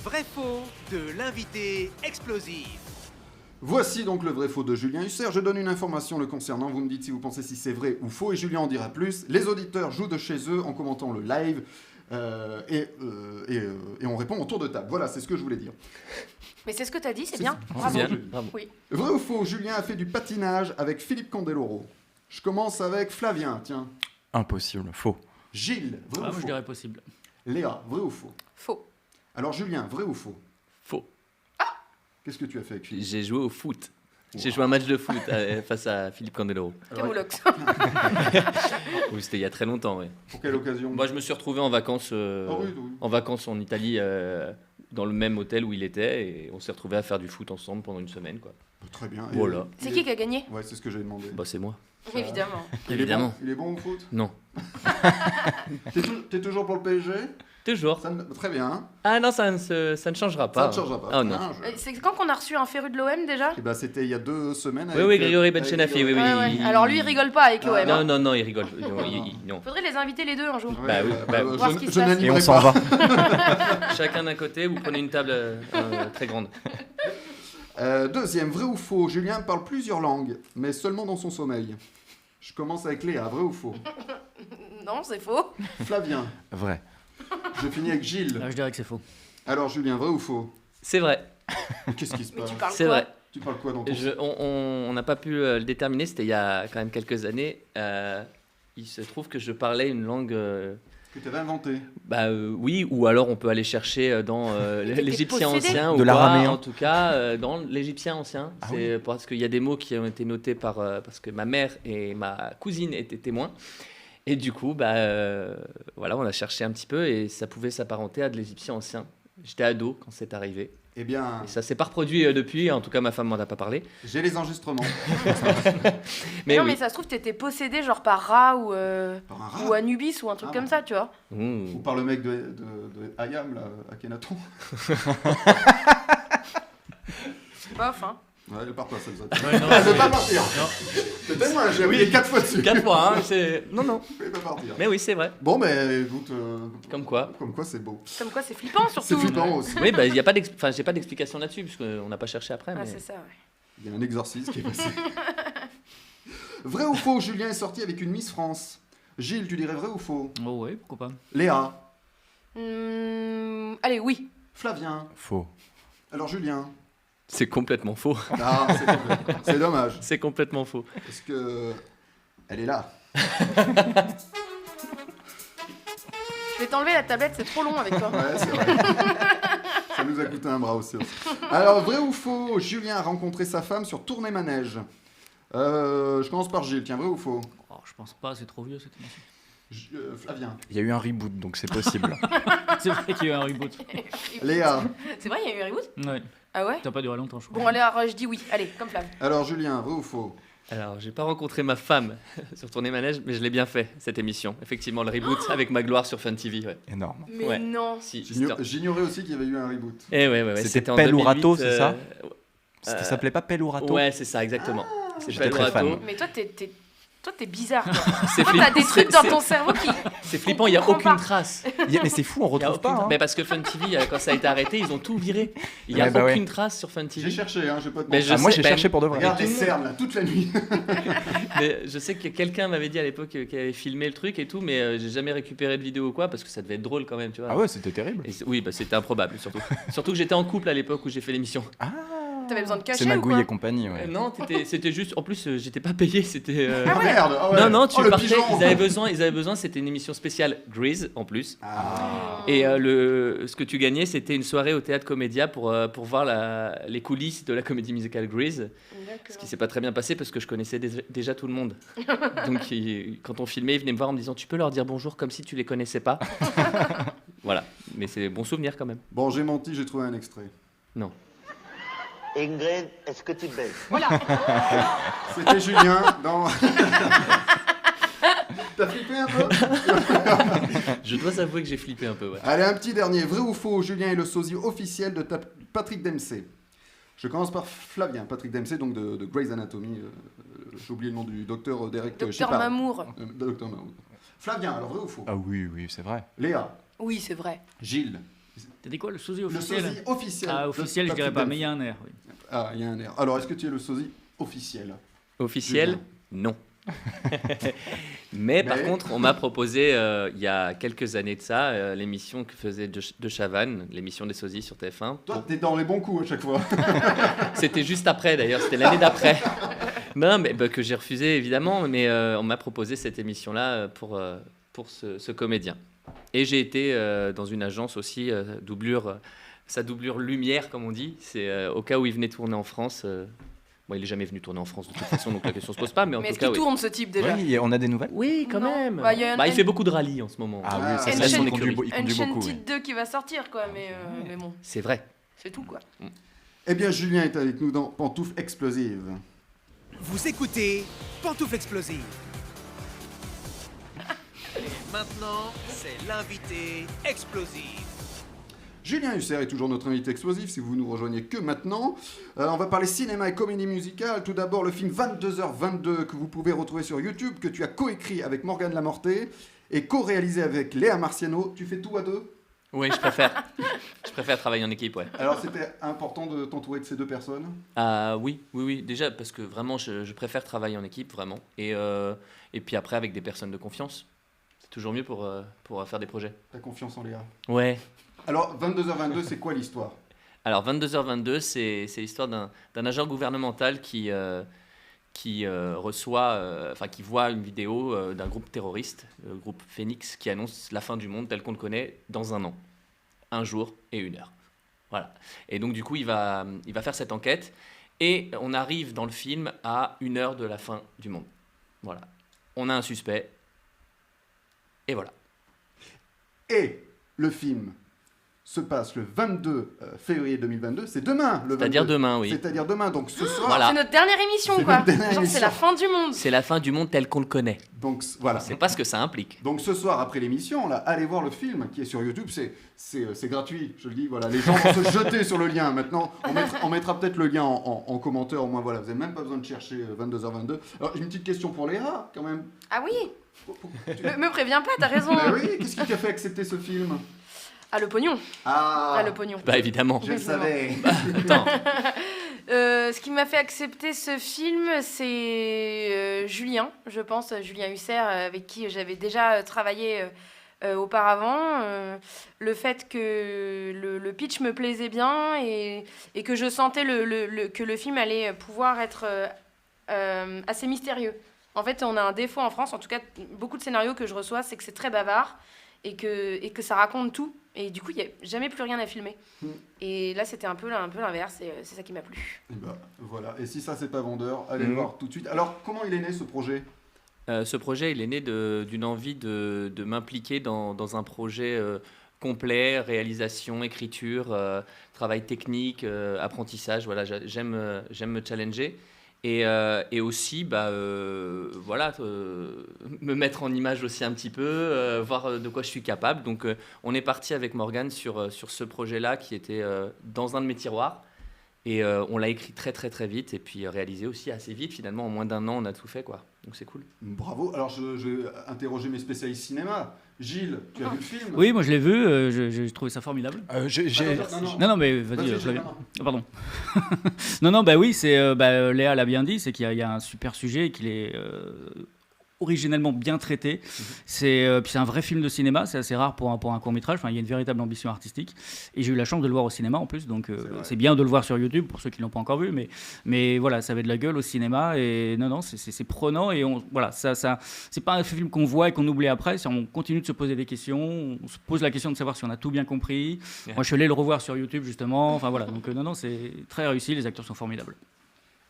vrai-faux de l'invité explosif. Voici donc le vrai-faux de Julien Husser. Je donne une information le concernant. Vous me dites si vous pensez si c'est vrai ou faux et Julien en dira plus. Les auditeurs jouent de chez eux en commentant le live et on répond au tour de table. Voilà, c'est ce que je voulais dire. Mais c'est ce que t'as dit, c'est bien. Bravo. Bien, bravo. Oui. Vrai ou faux, Julien a fait du patinage avec Philippe Candeloro. Je commence avec Flavien, tiens. Impossible, faux. Gilles, vrai ou Moi faux je dirais possible. Léa, vrai ou faux Faux. Alors Julien, vrai ou faux Faux. Qu'est-ce que tu as fait avec Philippe J'ai joué au foot. J'ai joué un match de foot face à Philippe Candeloro. Camoulox. Oui, c'était il y a très longtemps. Ouais. Pour quelle occasion Moi, je me suis retrouvé en vacances, Ah oui, oui. en vacances en Italie, dans le même hôtel où il était, et on s'est retrouvé à faire du foot ensemble pendant une semaine, quoi. Très bien. Et Voilà. C'est qui a gagné? Ouais, c'est ce que j'ai demandé. Bah, c'est moi. Évidemment. Évidemment. Il est bon au foot Non. T'es toujours pour le PSG Toujours. Très bien. Ah non, ça ne changera pas. Ça ne changera pas. Ah non. C'est quand qu'on a reçu un féru de l'OM déjà? Et bah, c'était il y a 2 semaines. Oui, Grégory Benchenafi, oui, oui. Ouais, ouais. il- Alors lui, il rigole pas avec l'OM. Non, non, il rigole. Non. Faudrait les inviter les deux un jour. Bah oui, bah, voir ce qui se je passe. n'animerai Et on s'en pas. va. Chacun d'un côté, vous prenez une table très grande. Deuxième, vrai ou faux, Julien parle plusieurs langues, mais seulement dans son sommeil. Je commence avec Léa, vrai ou faux Non, c'est faux. Flavien, Vrai. je finis avec Gilles. je dirais que c'est faux. Alors Julien, vrai ou faux C'est vrai, Qu'est-ce qui se Mais passe tu parles c'est quoi? vrai. Tu parles quoi dans ton On n'a pas pu le déterminer, c'était il y a quand même quelques années. Il se trouve que je parlais une langue, que tu avais inventé oui, ou alors on peut aller chercher dans T'étais l'égyptien possédé ancien, De ou l'araméen. pas, en tout cas dans l'égyptien ancien. Ah C'est parce qu'il y a des mots qui ont été notés parce que ma mère et ma cousine étaient témoins. Et du coup, voilà, on a cherché un petit peu et ça pouvait s'apparenter à de l'égyptien ancien. J'étais ado quand c'est arrivé. Eh bien, Et ça s'est pas reproduit depuis, en tout cas ma femme m'en a pas parlé. j'ai les enregistrements. Mais non, oui. mais ça se trouve, t'étais possédé genre par Ra Par un rat ou Anubis ou un truc Ah, comme bon. ça, tu vois. Mmh. Ou par le mec de Ayam, là, Akhenaton. Bof, hein. Ouais, elle part pas, celle-là. Ouais, non, Elle veut mais- pas partir. Non. Peut-être moi, j'ai appuyé 4 fois dessus. 4 fois, hein, c'est... Non, non. Elle veut pas partir. Mais oui, c'est vrai. Bon, mais écoute, Comme quoi. c'est beau. Comme quoi, c'est flippant C'est surtout. flippant aussi. Oui, y a pas j'ai pas d'explication là-dessus, puisqu'on n'a pas cherché après. Ah, Mais... c'est ça, ouais. Il y a un exorcisme qui est passé. Vrai ou faux, Julien est sorti avec une Miss France. Gilles, tu dirais vrai ou faux Oh oui, pourquoi pas. Léa, Allez, oui. Flavien, Faux. alors Julien. C'est complètement faux. Ah, c'est dommage, C'est complètement faux. parce que elle est là. Je vais t'enlever la tablette, c'est trop long avec toi. Ouais, c'est vrai. Ça nous a coûté un bras aussi. Alors, vrai ou faux, Julien a rencontré sa femme sur Tournée Manège. Je commence par Gilles, tiens, vrai ou faux Oh, je pense pas, c'est trop vieux cette émission. Flavien, Il y a eu un reboot, donc c'est possible. C'est vrai qu'il y a eu un reboot. Léa, C'est vrai, il y a eu un reboot? Ouais, Ah ouais? ça n'a pas duré longtemps, je crois. Bon, allez, alors, je dis oui. Allez, comme Flav. alors Julien, vrai ou faux Alors, j'ai pas rencontré ma femme sur Tournée Manège, mais je l'ai bien fait, cette émission. Effectivement, le reboot avec Magloire sur Fun TV, ouais. Énorme. Mais Ouais. non. Si, J'ignorais aussi qu'il y avait eu un reboot. Eh ouais. C'était en Pelle ou 2008, Râteau, c'est ça Ça Euh, s'appelait pas Pelle ou Râteau Ouais, c'est ça, exactement. C'est J'étais Pelle ou très fan. Râteau. Mais toi, t'es bizarre, toi. C'est Toi, t'as des flippant, trucs dans c'est- ton cerveau qui... C'est flippant, il n'y a comprend aucune pas. trace. Mais c'est fou, on Il y a retrouve aucune- pas. hein. Mais parce que Fun TV, quand ça a été arrêté, ils ont tout viré. Il n'y a Ouais, bah aucune ouais. trace sur Fun TV. J'ai cherché, hein, je vais pas te Mais mentir. je Moi sais, j'ai ben, cherché pour de vrai. Regarde les tout le monde- cernes, là, toute la nuit. Mais je sais que quelqu'un m'avait dit à l'époque qu'il avait filmé le truc et tout, mais j'ai jamais récupéré de vidéo ou quoi, parce que ça devait être drôle quand même, tu vois. Ah ouais, c'était terrible. Et oui, c'était improbable surtout. Surtout que j'étais en couple à l'époque où j'ai fait l'émission. Ah, T'avais besoin de cacher c'est ou Magouille quoi? et compagnie, ouais. Non, c'était juste. En plus, j'étais pas payé, c'était. Ah merde, ah ouais. Non, tu Oh, le partais. pigeon. Ils avaient besoin. C'était une émission spéciale Grease en plus. Ah. Et ce que tu gagnais, c'était une soirée au théâtre Comédia pour voir les coulisses de la comédie musicale Grease. Ce qui s'est pas très bien passé parce que je connaissais déjà tout le monde. Donc quand on filmait, ils venaient me voir en me disant tu peux leur dire bonjour comme si tu les connaissais pas. Voilà, mais c'est bon souvenir quand même. Bon, j'ai menti, j'ai trouvé un extrait. Non. Ingrid, est-ce que tu baises? C'était Julien dans... T'as flippé un peu Je dois avouer que j'ai flippé un peu, ouais. Allez, un petit dernier. Vrai ou faux, Julien est le sosie officiel de Patrick Dempsey. Je commence par Flavien. Patrick Dempsey, donc de Grey's Anatomy. J'ai oublié le nom du docteur Derek Docteur Shepard. Mamour. Docteur Mamour. Flavien, alors vrai ou faux Ah oui, c'est vrai. Léa, Oui, c'est vrai. Gilles, T'as dit quoi, le sosie Le officiel? sosie officiel. Ah, de officiel, je dirais Patrick pas, mais il y Delph. a un air. Oui. Ah, il y a un air. Alors, est-ce que tu es le sosie officiel? Officiel? Julien. Non. Mais par Mais- contre, on m'a proposé il y a quelques années de ça l'émission que faisait De Chavannes, l'émission des sosies sur TF1. Toi, t'es dans les bons coups à chaque fois. C'était juste après d'ailleurs, c'était l'année d'après. Non, mais que j'ai refusé évidemment, mais on m'a proposé cette émission-là pour ce comédien. Et j'ai été dans une agence aussi, sa doublure lumière comme on dit. C'est au cas où il venait tourner en France. Bon, il est jamais venu tourner en France de toute façon, donc la question se pose pas. Mais en Mais tout est-ce cas, qu'il oui. tourne ce type déjà? Oui, on a des nouvelles. Oui, quand Non. même. Bah, il y a Il fait beaucoup de rallye en ce moment. Ah oui, Ah. ça Une c'est chaîne- il conduit, il Une conduit chaîne beaucoup. oui. titre 2 qui va sortir, quoi, mais bon, C'est vrai. c'est tout, quoi. Eh bien, Julien est avec nous dans Pantoufles Explosives. Vous écoutez Pantoufle Explosive. Maintenant, c'est l'invité explosif. Julien Huster est toujours notre invité explosif, si vous nous rejoignez que maintenant. On va parler cinéma et comédie musicale. Tout d'abord, le film 22h22 que vous pouvez retrouver sur YouTube, que tu as coécrit avec Morgane Lamorté et co-réalisé avec Léa Marciano. Tu fais tout à deux? Oui, je préfère. Je préfère travailler en équipe, ouais. Alors, c'était important de t'entourer de ces deux personnes? Ah oui. Déjà, parce que vraiment, je préfère travailler en équipe, vraiment. Et puis après, avec des personnes de confiance. C'est toujours mieux pour faire des projets. T'as confiance en Léa? Ouais. Alors, 22h22, c'est quoi l'histoire? Alors, 22h22, c'est l'histoire d'un agent gouvernemental qui reçoit, qui voit une vidéo d'un groupe terroriste, le groupe Phoenix, qui annonce la fin du monde tel qu'on le connaît dans un an. Un jour et une heure. Voilà. Et donc, du coup, il va faire cette enquête. Et on arrive dans le film à 1 heure de la fin du monde. Voilà. On a un suspect. Et voilà. Et le film se passe le 22 février 2022. C'est demain, le 22. C'est-à-dire demain, oui. C'est-à-dire demain. Donc, ce soir... Voilà. C'est notre dernière émission, C'est quoi. notre dernière Genre, c'est émission. la fin du monde. C'est la fin du monde tel qu'on le connaît. Donc, voilà. C'est pas ce que ça implique. Donc ce soir après l'émission, là, allez voir le film qui est sur YouTube, c'est gratuit, je le dis, voilà, les gens vont se jeter sur le lien. Maintenant, on mettra peut-être le lien en commentaire, au moins voilà, vous n'avez même pas besoin de chercher 22h22. Alors j'ai une petite question pour Léa, quand même. Ah oui, Tu- me préviens pas, t'as raison. Mais oui, qu'est-ce qui t'a fait accepter ce film? Ah, le pognon. Ah, Ah, le pognon. Bah évidemment. je le savais. Attends. Ce qui m'a fait accepter ce film, c'est Julien, je pense, Julien Huster, avec qui j'avais déjà travaillé auparavant. Le fait que le pitch me plaisait bien et que je sentais que le film allait pouvoir être assez mystérieux. En fait, on a un défaut en France, en tout cas, beaucoup de scénarios que je reçois, c'est que c'est très bavard et que ça raconte tout. Et du coup, il n'y a jamais plus rien à filmer. Et là, c'était un peu l'inverse, et c'est ça qui m'a plu. Et bah, voilà, et si ça c'est pas vendeur, allez le Mhm. voir tout de suite. Alors, comment il est né ce projet? Ce projet, il est né d'une envie de m'impliquer dans un projet complet, réalisation, écriture, travail technique, apprentissage. Voilà, j'aime me challenger. Et aussi, voilà, me mettre en image aussi un petit peu, voir de quoi je suis capable. Donc, on est parti avec Morgane sur ce projet-là qui était dans un de mes tiroirs. Et on l'a écrit très très très vite et puis réalisé aussi assez vite. Finalement, en moins d'1 an, on a tout fait, quoi. Donc c'est cool. Bravo. Alors, je vais interroger mes spécialistes cinéma. Gilles, tu as vu le film? Oui, moi je l'ai vu, j'ai trouvé ça formidable. Non, mais vas-y, Vas-y, Flavien. non, non. Ah, pardon. non, oui, c'est Léa l'a bien dit, c'est qu'il y a un super sujet et qu'il est originellement bien traité. Puis c'est un vrai film de cinéma, c'est assez rare pour un court-métrage. Enfin, il y a une véritable ambition artistique. Et j'ai eu la chance de le voir au cinéma en plus, donc c'est bien de le voir sur YouTube pour ceux qui ne l'ont pas encore vu. Mais voilà, ça avait de la gueule au cinéma. Et non, c'est prenant. Et voilà, ça, c'est pas un film qu'on voit et qu'on oublie après. On continue de se poser des questions. On se pose la question de savoir si on a tout bien compris. Ouais. Moi, je suis allé le revoir sur YouTube justement. Enfin voilà, donc non, c'est très réussi. Les acteurs sont formidables.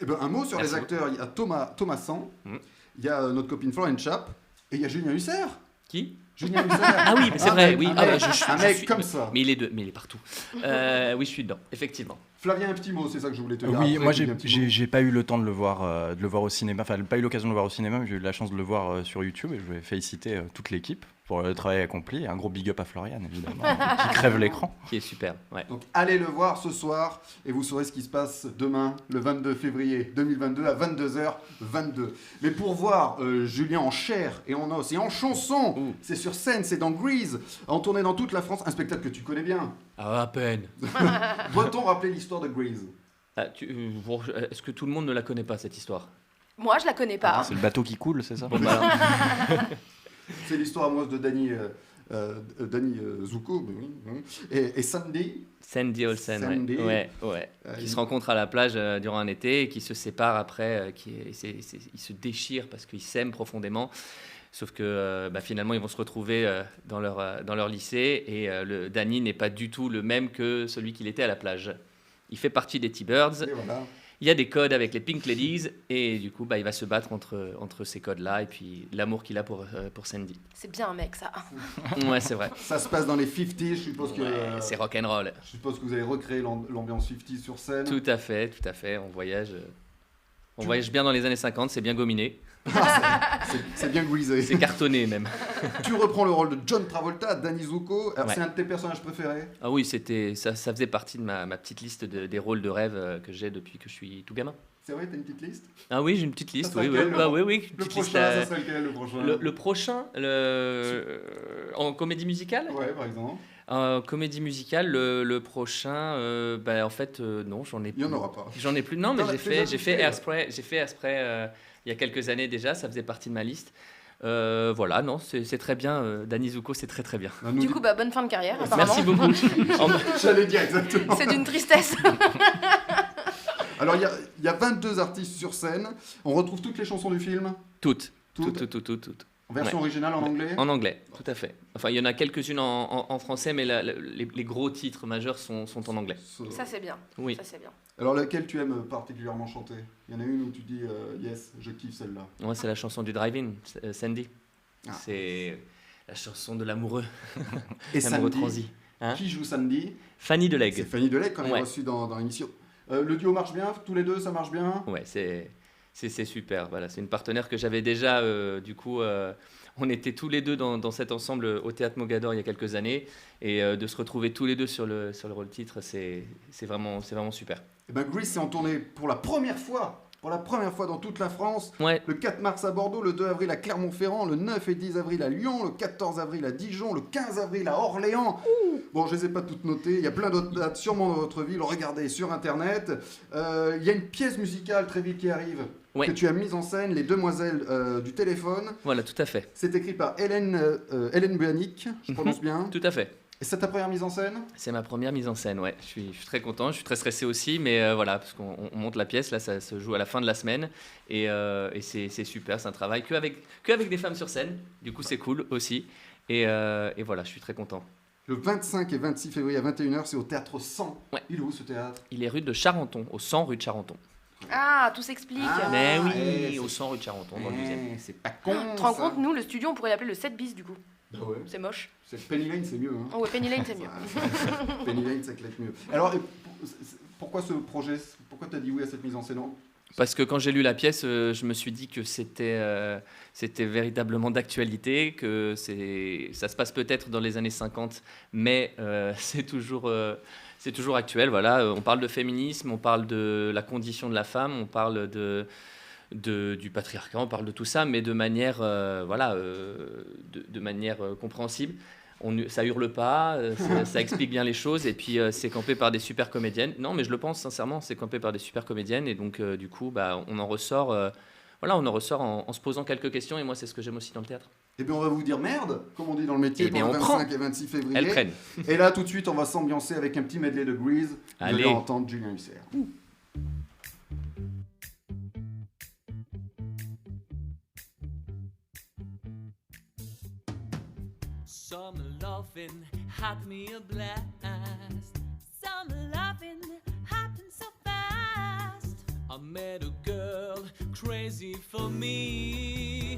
Eh ben, un mot sur Merci les acteurs. Il y a Thomas San, Mhm. il y a notre copine Florence Chap, et il y a Julien Huster. Qui? Julien Huster. Ah oui, mais c'est vrai, mec, oui. Un Ah mec, bah, je un mec suis- comme ça. Mais il est partout. Oui, je suis dedans, effectivement. Flavien, un petit mot, c'est ça que je voulais te dire. Oui, Après, moi tu dis un petit mot. j'ai pas eu le temps de le voir au cinéma, enfin pas eu l'occasion de le voir au cinéma, mais j'ai eu la chance de le voir sur YouTube et je voulais féliciter toute l'équipe. pour le travail accompli. Un gros big up à Florian, évidemment, qui crève l'écran. Qui est super, ouais. Donc allez le voir ce soir et vous saurez ce qui se passe demain, le 22 février 2022 à 22h22. Mais pour voir Julien en chair et en os et en chanson, c'est sur scène, c'est dans Grease, en tournée dans toute la France, un spectacle que tu connais bien. Ah, à peine. Doit-on rappeler l'histoire de Grease? Est-ce que tout le monde ne la connaît pas, cette histoire? Moi, je la connais pas. C'est le bateau qui coule, c'est ça? Bon, bah, alors. C'est l'histoire amoureuse de Danny Zuko, et Sandy. Sandy Olsen, Sandy. ouais. Qui se rencontrent à la plage durant un été et qui se séparent après, ils se déchirent parce qu'ils s'aiment profondément. Sauf que finalement, ils vont se retrouver dans leur lycée et Danny n'est pas du tout le même que celui qu'il était à la plage. Il fait partie des T-Birds. Et voilà. Il y a des codes avec les Pink Ladies et du coup, il va se battre entre ces codes-là et puis l'amour qu'il a pour Sandy. C'est bien un mec, ça. Ouais, c'est vrai. Ça se passe dans les 50s, je suppose que... Ouais, c'est rock'n'roll. Je suppose que vous avez recréé l'ambiance 50s sur scène. Tout à fait. On voyage bien dans les années 50, c'est bien gominé. C'est bien grisé. C'est cartonné même. Tu reprends le rôle de John Travolta, Danny Zuko. Alors, Ouais. c'est un de tes personnages préférés? Ah oui, ça faisait partie de ma petite liste des rôles de rêve que j'ai depuis que je suis tout gamin. C'est vrai, t'as une petite liste? Ah oui, j'ai une petite liste. Ça Oui, serait oui, lequel, oui, une Le petite prochain, liste. ça serait lequel, le prochain? Le prochain, en comédie musicale. Ouais, par exemple. Comédie musicale, le prochain, en fait, non, j'en ai plus. Il n'y en aura pas. J'en ai plus. Non, mais T'en as j'ai fait déjà Hairspray. J'ai fait Hairspray il y a quelques années déjà. Ça faisait partie de ma liste. Voilà, non, c'est très bien. Danny Zuko, c'est très très bien. Bah, nous Du dit- coup, bonne fin de carrière, apparemment. Merci beaucoup. J'allais dire exactement. C'est d'une tristesse. Alors, il y a 22 artistes sur scène. On retrouve toutes les chansons du film? Toutes. Toutes. Toutes. En version Ouais. originale en anglais? En anglais, tout à fait. Enfin, il y en a quelques-unes en français, mais les gros titres majeurs sont en anglais. Ça, c'est bien. Oui. Ça, c'est bien. Alors, laquelle tu aimes particulièrement chanter? Il y en a une où tu dis yes, je kiffe celle-là. Moi, c'est la chanson du Drive-In, Sandy. Ah. C'est la chanson de l'amoureux. Et L'amoureux Sandy, transi. Hein qui joue Sandy? Fanny C'est Deleg. Fanny Deleg qu'on a Ouais. reçu dans l'émission. Le duo marche bien? Tous les deux, ça marche bien? Ouais, c'est super. Voilà, c'est une partenaire que j'avais déjà. On était tous les deux dans cet ensemble au Théâtre Mogador il y a quelques années. Et de se retrouver tous les deux sur le rôle titre, c'est vraiment super. Et ben Grease est en tournée pour la première fois dans toute la France. Ouais, Le 4 mars à Bordeaux, le 2 avril à Clermont-Ferrand, le 9 et 10 avril à Lyon, le 14 avril à Dijon, le 15 avril à Orléans. Bon, je les ai pas toutes notées, il y a plein d'autres dates sûrement dans votre ville, regardez sur internet. Il y a une pièce musicale très vite qui arrive, Ouais. que tu as mise en scène, Les Demoiselles du téléphone. voilà, tout à fait. C'est écrit par Hélène Buanic, je prononce bien. Tout à fait. Et c'est ta première mise en scène? C'est ma première mise en scène, ouais. Je suis très content, je suis très stressé aussi, mais voilà, parce qu'on monte la pièce, là, ça se joue à la fin de la semaine, et c'est super, c'est un travail qu'avec des femmes sur scène, du coup c'est cool aussi, et voilà, je suis très content. Le 25 et 26 février à 21h, c'est au Théâtre 100. Ouais. Il est où ce théâtre? Il est rue de Charenton, au 100 rue de Charenton. Ah, tout s'explique. Ah. Mais oui, ouais, au 100 rue de Charenton, dans le 12e. C'est pas con. Tu te rends ça. compte, nous, le studio, on pourrait l'appeler le 7 bis, du coup. Bah ouais. C'est moche. C'est Penny Lane, c'est mieux. Hein. Oh, ouais, Penny Lane, c'est mieux. Penny Lane, ça claque mieux. Alors, pourquoi ce projet? Pourquoi tu as dit oui à cette mise en scène? Parce que quand j'ai lu la pièce, je me suis dit que c'était véritablement d'actualité, que ça se passe peut-être dans les années 50, mais c'est toujours actuel. Voilà. On parle de féminisme, on parle de la condition de la femme, on parle du patriarcat, on parle de tout ça, mais de manière, de manière compréhensible. Ça hurle pas, ça explique bien les choses, et puis c'est campé par des super comédiennes. Non, mais je le pense sincèrement, c'est campé par des super comédiennes, et donc du coup, on en ressort, en se posant quelques questions, et moi, c'est ce que j'aime aussi dans le théâtre. Eh bien, on va vous dire merde, comme on dit dans le métier, Eh pour bien, le on 25 et 26 février. Elles prennent. Et là, tout de suite, on va s'ambiancer avec un petit medley de Grease. Vous allez Allez. entendre Julien Huster. Summer loving had me a blast. Summer loving happened so fast. I met a girl crazy for me.